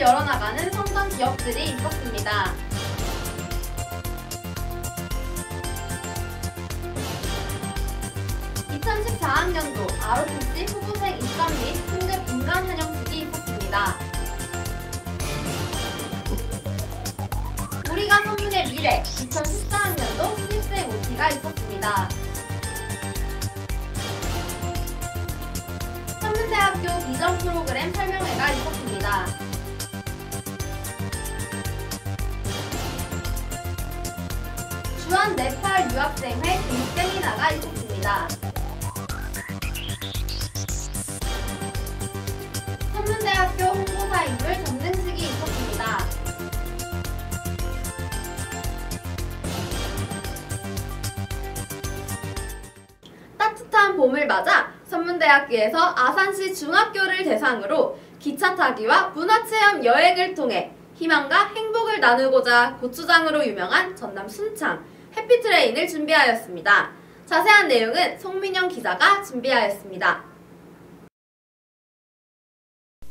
열어나가는 성장 기업들이 있었습니다. (2014학년도) ROTC 후보생 입감 및 승급 인간 환영식이 있었습니다. 우리가 선문의 미래 (2014학년도) 신입생 OT가 있었습니다. 선문대학교 비전 프로그램 설명회가 있었습니다. 주한 네팔 유학생회 교육 세미나가 있었습니다. 선문대학교 홍보사인물 전등식이 있었습니다. 따뜻한 봄을 맞아 선문대학교에서 아산시 중학교를 대상으로 기차 타기와 문화체험 여행을 통해 희망과 행복을 나누고자 고추장으로 유명한 전남 순창 해피트레인을 준비하였습니다. 자세한 내용은 송민영 기자가 준비하였습니다.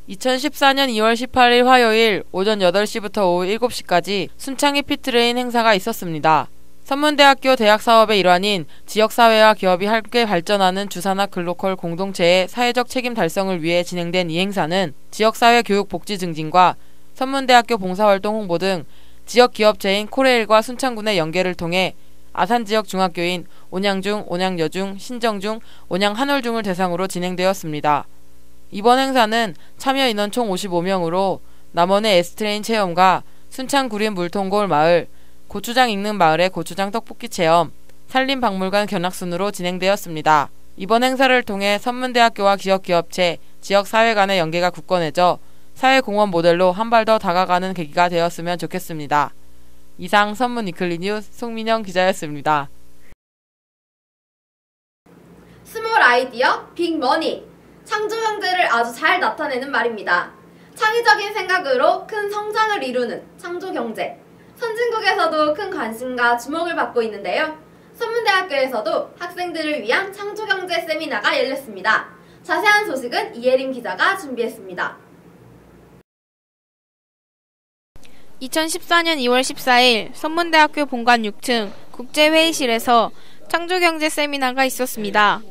2014년 2월 18일 화요일 오전 8시부터 오후 7시까지 순창 해피트레인 행사가 있었습니다. 선문대학교 대학사업의 일환인 지역사회와 기업이 함께 발전하는 주산학 글로컬 공동체의 사회적 책임 달성을 위해 진행된 이 행사는 지역사회 교육 복지 증진과 선문대학교 봉사활동 홍보 등 지역 기업체인 코레일과 순창군의 연계를 통해 아산지역 중학교인 온양중, 온양여중, 신정중, 온양한올중을 대상으로 진행되었습니다. 이번 행사는 참여 인원 총 55명으로 남원의 S트레인 체험과 순창 구림 물통골 마을, 고추장 익는 마을의 고추장 떡볶이 체험, 산림박물관 견학순으로 진행되었습니다. 이번 행사를 통해 선문대학교와 지역기업체, 지역사회 간의 연계가 굳건해져 사회공헌 모델로 한 발 더 다가가는 계기가 되었으면 좋겠습니다. 이상 선문 위클리 뉴스 송민영 기자였습니다. 스몰 아이디어, 빅 머니. 창조 경제를 아주 잘 나타내는 말입니다. 창의적인 생각으로 큰 성장을 이루는 창조 경제. 선진국에서도 큰 관심과 주목을 받고 있는데요. 선문대학교에서도 학생들을 위한 창조경제 세미나가 열렸습니다. 자세한 소식은 이예림 기자가 준비했습니다. 2014년 2월 14일 선문대학교 본관 6층 국제회의실에서 창조경제 세미나가 있었습니다.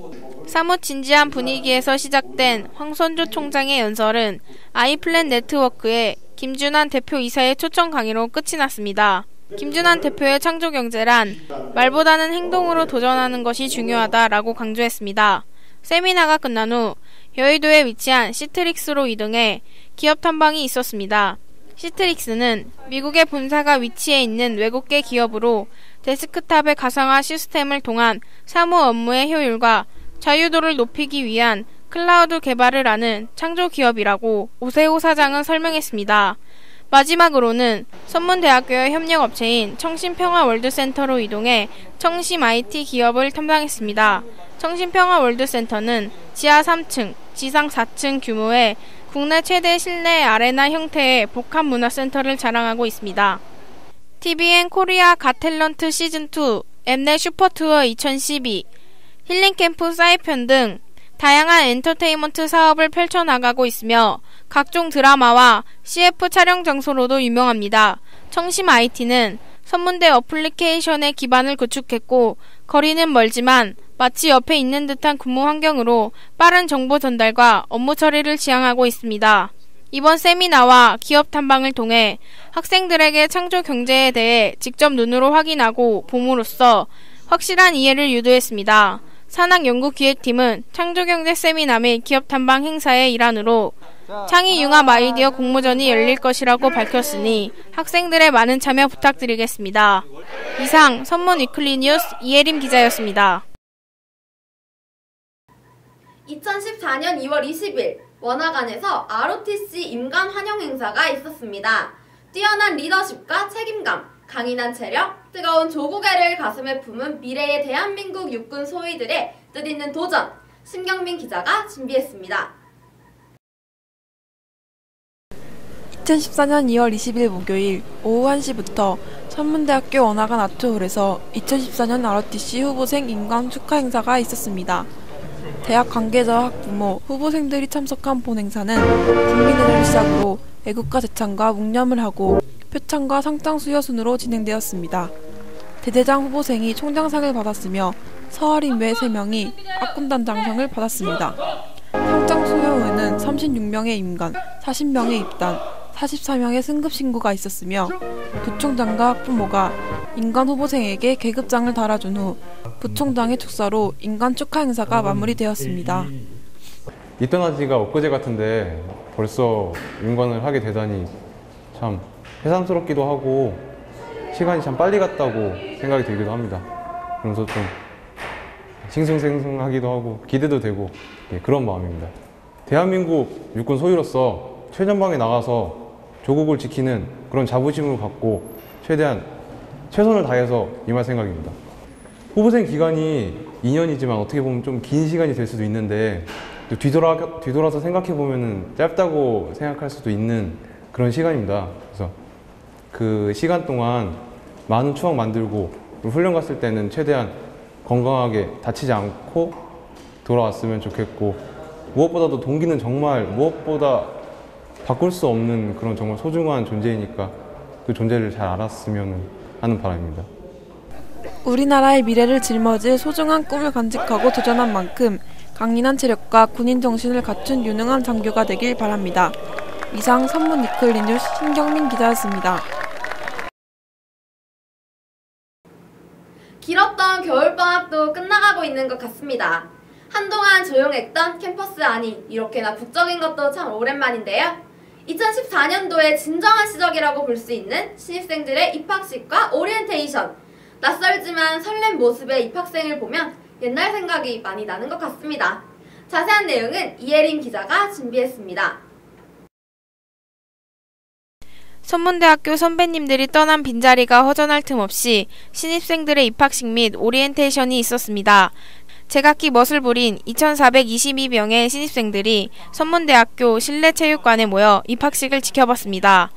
사뭇 진지한 분위기에서 시작된 황선조 총장의 연설은 아이플랜 네트워크의 김준환 대표이사의 초청 강의로 끝이 났습니다. 김준환 대표의 창조경제란 말보다는 행동으로 도전하는 것이 중요하다라고 강조했습니다. 세미나가 끝난 후 여의도에 위치한 시트릭스로 이동해 기업 탐방이 있었습니다. 시트릭스는 미국의 본사가 위치해 있는 외국계 기업으로 데스크탑의 가상화 시스템을 통한 사무 업무의 효율과 자유도를 높이기 위한 클라우드 개발을 하는 창조기업이라고 오세호 사장은 설명했습니다. 마지막으로는 선문대학교의 협력업체인 청신평화월드센터로 이동해 청심 IT 기업을 탐방했습니다. 청신평화월드센터는 지하 3층, 지상 4층 규모의 국내 최대 실내 아레나 형태의 복합문화센터를 자랑하고 있습니다. TVN 코리아 갓탤런트 시즌2, 엠넷 슈퍼투어 2012, 힐링캠프 사이편 등 다양한 엔터테인먼트 사업을 펼쳐나가고 있으며 각종 드라마와 CF 촬영 장소로도 유명합니다. 청심 IT는 선문대 어플리케이션의 기반을 구축했고 거리는 멀지만 마치 옆에 있는 듯한 근무 환경으로 빠른 정보 전달과 업무 처리를 지향하고 있습니다. 이번 세미나와 기업 탐방을 통해 학생들에게 창조 경제에 대해 직접 눈으로 확인하고 봄으로써 확실한 이해를 유도했습니다. 산학연구기획팀은 창조경제 세미나 및 기업 탐방 행사의 일환으로 창의융합 아이디어 공모전이 열릴 것이라고 밝혔으니 학생들의 많은 참여 부탁드리겠습니다. 이상 선문 위클리 뉴스 이예림 기자였습니다. 2014년 2월 20일 원화관에서 ROTC 임관 환영 행사가 있었습니다. 뛰어난 리더십과 책임감, 강인한 체력, 뜨거운 조국애를 가슴에 품은 미래의 대한민국 육군 소위들의 뜻있는 도전, 심경민 기자가 준비했습니다. 2014년 2월 20일 목요일 오후 1시부터 선문대학교 원화관 아트홀에서 2014년 ROTC 후보생 임관 축하 행사가 있었습니다. 대학 관계자와 학부모, 후보생들이 참석한 본 행사는 국민회를 시작으로 애국가 제창과 묵념을 하고 표창과 상장 수여 순으로 진행되었습니다. 대대장 후보생이 총장상을 받았으며 서아림 외 3명이 악군단장상을 받았습니다. 상장 수여 후에는 36명의 임관, 40명의 입단, 44명의 승급 신고가 있었으며 부총장과 학부모가 임관 후보생에게 계급장을 달아준 후 부총장의 축사로 임관 축하 행사가 마무리되었습니다. 입단한 지가 엊그제 같은데 벌써 임관을 하게 되다니 참 새삼스럽기도 하고 시간이 참 빨리 갔다고 생각이 들기도 합니다. 그러면서 좀 싱숭생숭하기도 하고 기대도 되고 그런 마음입니다. 대한민국 육군 소유로서 최전방에 나가서 조국을 지키는 그런 자부심을 갖고 최대한 최선을 다해서 임할 생각입니다. 후보생 기간이 2년이지만 어떻게 보면 좀 긴 시간이 될 수도 있는데 뒤돌아서 생각해 보면 짧다고 생각할 수도 있는 그런 시간입니다. 그래서 그 시간 동안 많은 추억 만들고 훈련 갔을 때는 최대한 건강하게 다치지 않고 돌아왔으면 좋겠고, 무엇보다도 동기는 정말 무엇보다 바꿀 수 없는 그런 정말 소중한 존재이니까 그 존재를 잘 알았으면 하는 바람입니다. 우리나라의 미래를 짊어질 소중한 꿈을 간직하고 도전한 만큼 강인한 체력과 군인 정신을 갖춘 유능한 장교가 되길 바랍니다. 이상 선문 위클리 뉴스 신경민 기자였습니다. 길었던 겨울방학도 끝나가고 있는 것 같습니다. 한동안 조용했던 캠퍼스 안이 이렇게나 북적인 것도 참 오랜만인데요. 2014년도의 진정한 시작이라고 볼 수 있는 신입생들의 입학식과 오리엔테이션. 낯설지만 설렘 모습의 입학생을 보면 옛날 생각이 많이 나는 것 같습니다. 자세한 내용은 이혜림 기자가 준비했습니다. 선문대학교 선배님들이 떠난 빈자리가 허전할 틈 없이 신입생들의 입학식 및 오리엔테이션이 있었습니다. 제각기 멋을 부린 2,422명의 신입생들이 선문대학교 실내체육관에 모여 입학식을 지켜봤습니다.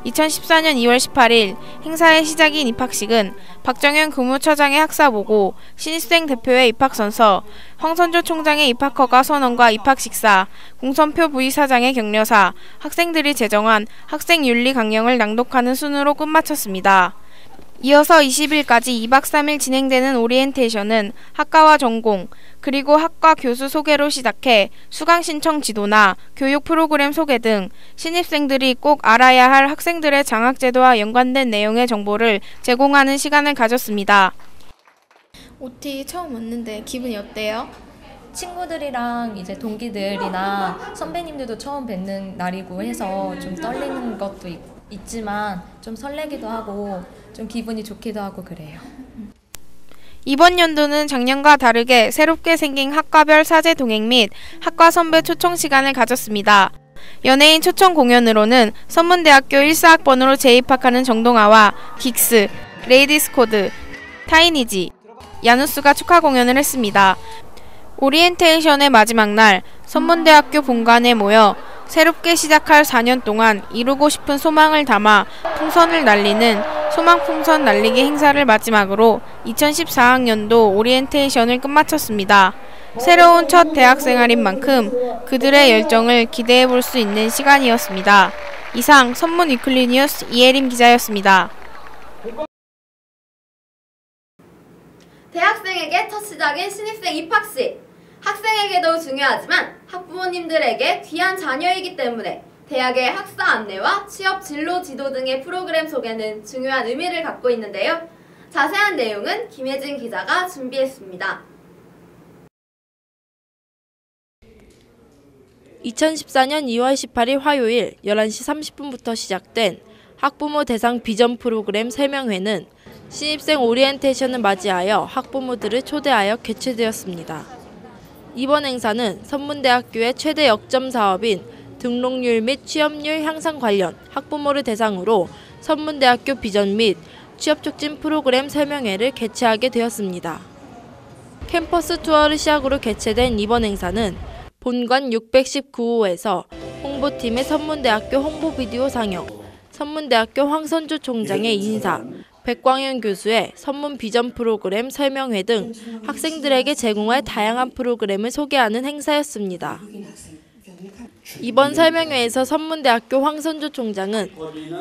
2014년 2월 18일 행사의 시작인 입학식은 박정현 국무처장의 학사보고, 신입생 대표의 입학선서, 황선조 총장의 입학허가 선언과 입학식사, 공선표 부의사장의 격려사, 학생들이 제정한 학생윤리 강령을 낭독하는 순으로 끝마쳤습니다. 이어서 20일까지 2박 3일 진행되는 오리엔테이션은 학과와 전공, 그리고 학과 교수 소개로 시작해 수강 신청 지도나 교육 프로그램 소개 등 신입생들이 꼭 알아야 할 학생들의 장학제도와 연관된 내용의 정보를 제공하는 시간을 가졌습니다. OT 처음 왔는데 기분이 어때요? 친구들이랑 이제 동기들이나 선배님들도 처음 뵙는 날이고 해서 좀 떨리는 것도 있지만 좀 설레기도 하고 좀 기분이 좋기도 하고 그래요. 이번 연도는 작년과 다르게 새롭게 생긴 학과별 사제 동행 및 학과 선배 초청 시간을 가졌습니다. 연예인 초청 공연으로는 선문대학교 14학번으로 재입학하는 정동아와 긱스, 레이디스코드, 타이니지, 야누스가 축하 공연을 했습니다. 오리엔테이션의 마지막 날 선문대학교 본관에 모여 새롭게 시작할 4년 동안 이루고 싶은 소망을 담아 풍선을 날리는 소망풍선 날리기 행사를 마지막으로 2014학년도 오리엔테이션을 끝마쳤습니다. 새로운 첫 대학생활인 만큼 그들의 열정을 기대해 볼 수 있는 시간이었습니다. 이상 선문 위클리 뉴스 이혜림 기자였습니다. 대학생에게 첫 시작인 신입생 입학식. 학생에게도 중요하지만 학부모님들에게 귀한 자녀이기 때문에 대학의 학사 안내와 취업 진로 지도 등의 프로그램 소개는 중요한 의미를 갖고 있는데요. 자세한 내용은 김혜진 기자가 준비했습니다. 2014년 2월 18일 화요일 11시 30분부터 시작된 학부모 대상 비전 프로그램 설명회는 신입생 오리엔테이션을 맞이하여 학부모들을 초대하여 개최되었습니다. 이번 행사는 선문대학교의 최대 역점 사업인 등록률 및 취업률 향상 관련 학부모를 대상으로 선문대학교 비전 및 취업 촉진 프로그램 설명회를 개최하게 되었습니다. 캠퍼스 투어를 시작으로 개최된 이번 행사는 본관 619호에서 홍보팀의 선문대학교 홍보 비디오 상영, 선문대학교 황선조 총장의 인사, 백광현 교수의 선문 비전 프로그램 설명회 등 학생들에게 제공할 다양한 프로그램을 소개하는 행사였습니다. 이번 설명회에서 선문대학교 황선조 총장은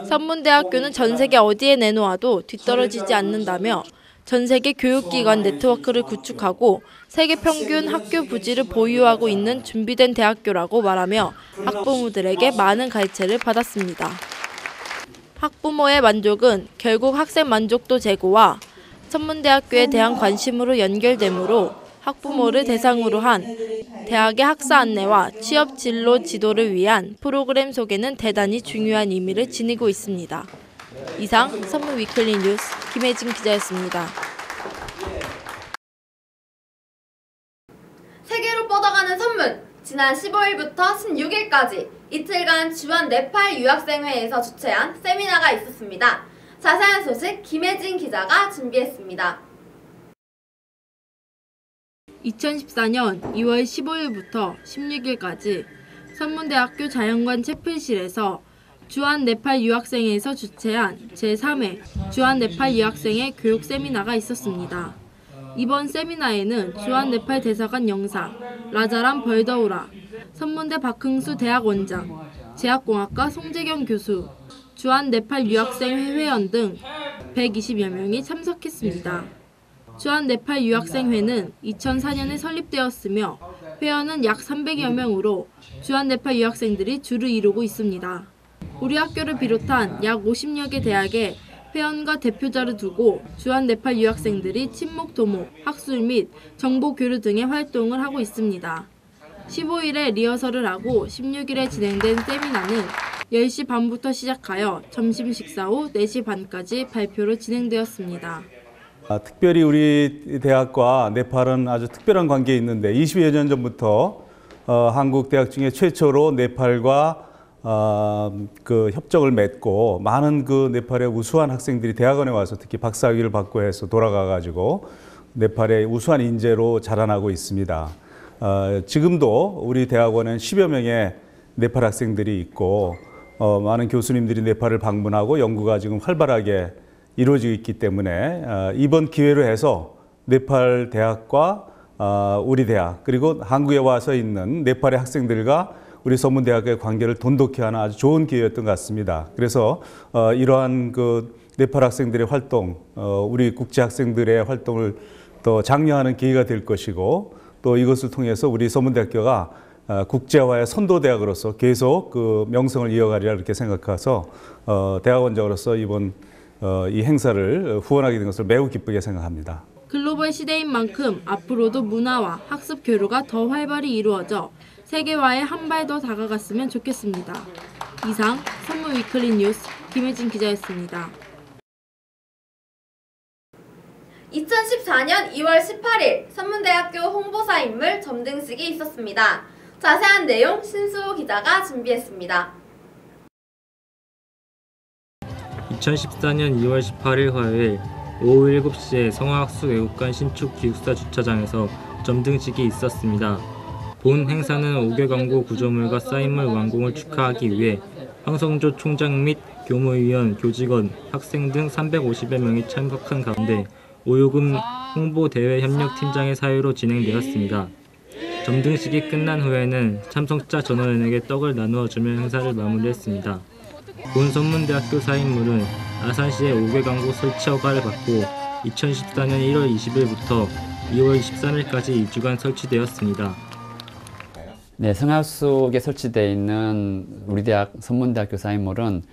선문대학교는 전 세계 어디에 내놓아도 뒤떨어지지 않는다며 전 세계 교육기관 네트워크를 구축하고 세계 평균 학교 부지를 보유하고 있는 준비된 대학교라고 말하며 학부모들에게 많은 가르침을 받았습니다. 학부모의 만족은 결국 학생 만족도 제고와 선문대학교에 대한 관심으로 연결되므로 학부모를 대상으로 한 대학의 학사 안내와 취업 진로 지도를 위한 프로그램 소개는 대단히 중요한 의미를 지니고 있습니다. 이상 선문 위클리 뉴스 김혜진 기자였습니다. 세계로 뻗어가는 선문! 지난 15일부터 16일까지 이틀간 주한 네팔 유학생회에서 주최한 세미나가 있었습니다. 자세한 소식 김혜진 기자가 준비했습니다. 2014년 2월 15일부터 16일까지 선문대학교 자연관 채플실에서 주한 네팔 유학생회에서 주최한 제3회 주한 네팔 유학생회 교육 세미나가 있었습니다. 이번 세미나에는 주한 네팔 대사관 영사, 라자람 벌더우라, 선문대 박흥수 대학원장, 제약공학과 송재경 교수, 주한 네팔 유학생회 회원 등 120여 명이 참석했습니다. 주한 네팔 유학생회는 2004년에 설립되었으며 회원은 약 300여 명으로 주한 네팔 유학생들이 주를 이루고 있습니다. 우리 학교를 비롯한 약 50여 개 대학에 회원과 대표자를 두고 주한 네팔 유학생들이 친목 도모, 학술 및 정보 교류 등의 활동을 하고 있습니다. 15일에 리허설을 하고 16일에 진행된 세미나는 10시 반부터 시작하여 점심 식사 후 4시 반까지 발표로 진행되었습니다. 특별히 우리 대학과 네팔은 아주 특별한 관계에 있는데 20여 년 전부터 한국 대학 중에 최초로 네팔과 그 협정을 맺고 많은 그 네팔의 우수한 학생들이 대학원에 와서 특히 박사학위를 받고 해서 돌아가가지고 네팔의 우수한 인재로 자라나고 있습니다. 지금도 우리 대학원엔 10여 명의 네팔 학생들이 있고 많은 교수님들이 네팔을 방문하고 연구가 지금 활발하게 이루어지고 있기 때문에 이번 기회로 해서 네팔 대학과 우리 대학 그리고 한국에 와서 있는 네팔의 학생들과 우리 선문대학의 관계를 돈독히 하는 아주 좋은 기회였던 것 같습니다. 그래서 이러한 그 네팔 학생들의 활동, 우리 국제 학생들의 활동을 더 장려하는 기회가 될 것이고 또 이것을 통해서 우리 선문대학교가 국제화의 선도대학으로서 계속 그 명성을 이어가리라 이렇게 생각해서 대학원장으로서 이번 이 행사를 후원하게 된 것을 매우 기쁘게 생각합니다. 글로벌 시대인 만큼 앞으로도 문화와 학습 교류가 더 활발히 이루어져 세계화에 한 발 더 다가갔으면 좋겠습니다. 이상 선문 위클리 뉴스 김혜진 기자였습니다. 2014년 2월 18일 선문대학교 홍보사 인물 점등식이 있었습니다. 자세한 내용 신수호 기자가 준비했습니다. 2014년 2월 18일 화요일 오후 7시에 성화학수외국관 신축 기숙사 주차장에서 점등식이 있었습니다. 본 행사는 5개 광고 구조물과 사인물 완공을 축하하기 위해 황선조 총장 및 교무위원, 교직원, 학생 등 350여 명이 참석한 가운데 오요금 홍보대외협력팀장의 사유로 진행되었습니다. 점등식이 끝난 후에는 참석자 전원에게 떡을 나누어주며 행사를 마무리했습니다. 본 선문대학교 사인물은 아산시의 5개 광고 설치 허가를 받고 2014년 1월 20일부터 2월 23일까지 2주간 설치되었습니다. 네, 성화숙에 설치되어 있는 우리 대학 선문대학교 사인물은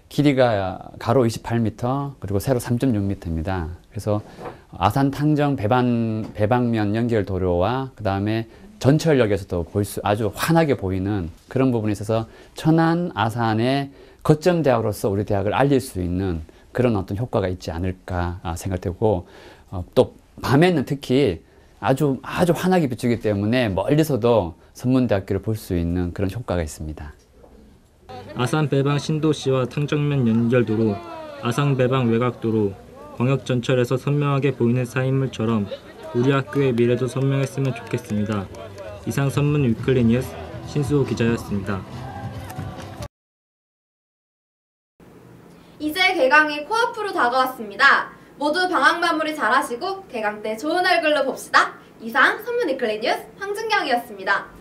길이가 가로 28m 그리고 세로 3.6m입니다. 그래서 아산 탕정 배방면 연결 도로와 그 다음에 전철역에서도 아주 환하게 보이는 그런 부분에 있어서 천안 아산의 거점 대학으로서 우리 대학을 알릴 수 있는 그런 어떤 효과가 있지 않을까 생각되고 또 밤에는 특히 아주 환하게 비추기 때문에 멀리서도 선문대학교를 볼 수 있는 그런 효과가 있습니다. 아산 배방 신도시와 탕정면 연결도로, 아산 배방 외곽도로, 광역전철에서 선명하게 보이는 사인물처럼 우리 학교의 미래도 선명했으면 좋겠습니다. 이상 선문 위클리 뉴스 신수호 기자였습니다. 이제 개강이 코앞으로 다가왔습니다. 모두 방학 마무리 잘하시고 개강 때 좋은 얼굴로 봅시다. 이상 선문 위클리 뉴스 황준경이었습니다.